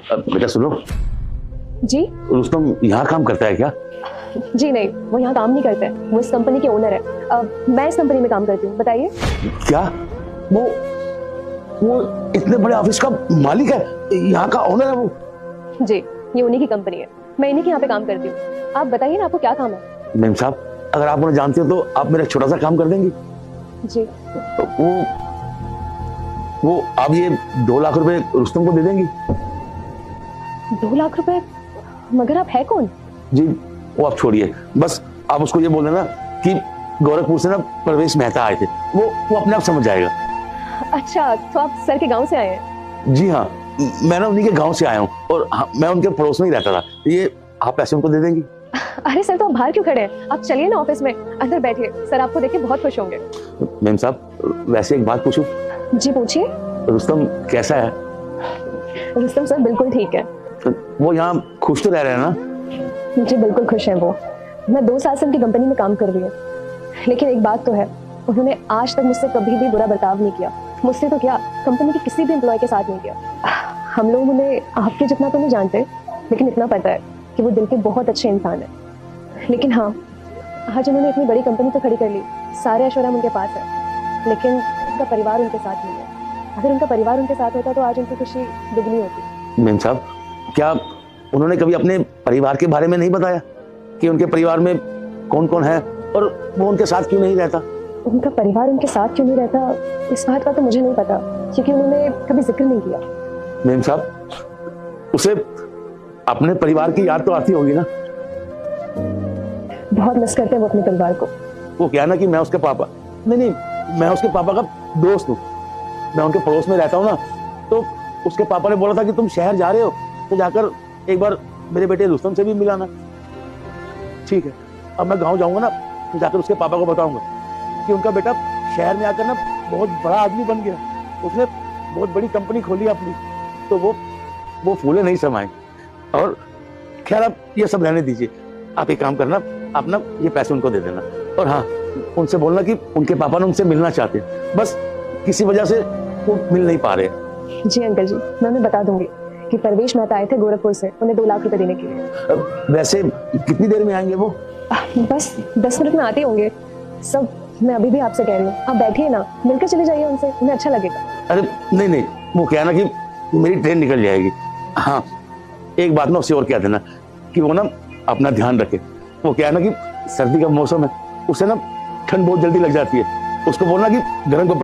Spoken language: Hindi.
बेटा सुनो, जी रुस्तम यहाँ काम करता है क्या? जी नहीं, वो यहाँ काम नहीं करते, वो इस कंपनी के ओनर है। मैं इस कंपनी में काम करती हूँ। बताइए। क्या वो इतने बड़े ऑफिस का मालिक है, यहाँ का ओनर है वो? जी, ये उन्हीं की कंपनी है, मैं इन्हीं के यहाँ पे काम करती हूँ। आप बताइए ना, आपको क्या काम है? मैम साहब, अगर आप उन्हें जानते हो तो आप मेरा छोटा सा काम कर देंगी? जी वो आप ये 2 लाख रुपए रुस्तम को दे देंगी? 2 लाख रुपए? मगर आप है कौन? जी वो आप छोड़िए, बस आप उसको ये बोल देना कि गोरखपुर से ना प्रवेश मेहता आए थे, वो अपने आप समझ जाएगा। अच्छा, तो आप सर के गांव से आए हैं? जी हाँ, मैं ना उन्हीं के गांव से आया हूँ और मैं उनके पड़ोस में ही रहता था। ये आप पैसे उनको दे देंगी? अरे सर, तो आप बाहर क्यों खड़े हैं? आप चलिए ना ऑफिस में, अंदर बैठिए, सर आपको देख के बहुत खुश होंगे। मैम साहब, वैसे एक बात पूछूं? जी पूछिए। रुस्तम कैसा है? रुस्तम सर बिल्कुल ठीक है। वो यहाँ खुश तो रह रहे हैं ना? जी बिल्कुल खुश है वो। मैं 2 साल से उनकी कंपनी में काम कर रही हूँ, लेकिन एक बात तो है, उन्होंने आज तक मुझसे कभी भी बुरा बर्ताव नहीं किया। मुझसे तो क्या, कंपनी के किसी भी एम्प्लॉय के साथ नहीं किया। हम लोग उन्हें आपके जितना तो नहीं जानते, लेकिन इतना पता है कि वो दिल के बहुत अच्छे इंसान है। लेकिन हाँ, आज उन्होंने इतनी बड़ी कंपनी तो खड़ी कर ली, सारे ऐश्वर्य उनके पास है, लेकिन उनका परिवार उनके साथ नहीं है। अगर उनका परिवार उनके साथ होता तो आज उनकी खुशी दुगनी होती। मैम साहब, क्या उन्होंने कभी अपने परिवार के बारे में नहीं बताया कि उनके परिवार में कौन कौन है और वो उनके साथ क्यों नहीं रहता? उनका परिवार उनके साथ क्यों नहीं रहता, इस बात का तो मुझे नहीं पता, क्योंकि उन्होंने कभी जिक्र नहीं किया। मैम साहब, उसे अपने परिवार की याद तो आती होगी ना? बहुत मिस करते हैं वो अपने परिवार को। वो क्या ना कि मैं उसके पापा नहीं, मैं उसके पापा का दोस्त हूँ, मैं उनके पड़ोस में रहता हूँ ना, तो उसके पापा ने बोला था कि तुम शहर जा रहे हो तो जाकर एक बार मेरे बेटे रुस्तम से भी मिलाना। ठीक है, अब मैं गांव जाऊंगा ना तो जाकर उसके पापा को बताऊंगा कि उनका बेटा शहर में आकर ना बहुत बड़ा आदमी बन गया, उसने बहुत बड़ी कंपनी खोली अपनी। तो वो फूले नहीं समाए। और खैर आप ये सब रहने दीजिए, आप एक काम करना, आप ना ये पैसे उनको दे देना, और हाँ उनसे बोलना कि उनके पापा ने उनसे मिलना चाहते हैं, बस किसी वजह से वो मिल नहीं पा रहे। जी अंकल जी, मैं उन्हें बता दूंगी कि परवेश मेहता आए थे गोरखपुर से उन्हें 2 लाख रुपए देने के लिए। वैसे कितनी देर में आएंगे वो? बस 10 मिनट में आते होंगे सब। मैं अभी भी आपसे कह रही हूँ, आप बैठिए ना, मिलकर चले जाइए उनसे, उन्हें अच्छा लगेगा। अरे नहीं, वो क्या ना कि मेरी ट्रेन निकल जाएगी। हाँ, एक बात ना उसे और कह देना कि वो ना अपना ध्यान रखे। वो क्या है ना कि सर्दी का मौसम है, उसे ना ठंड बहुत जल्दी लग जाती है, उसको बोलना कि गर्म कपड़े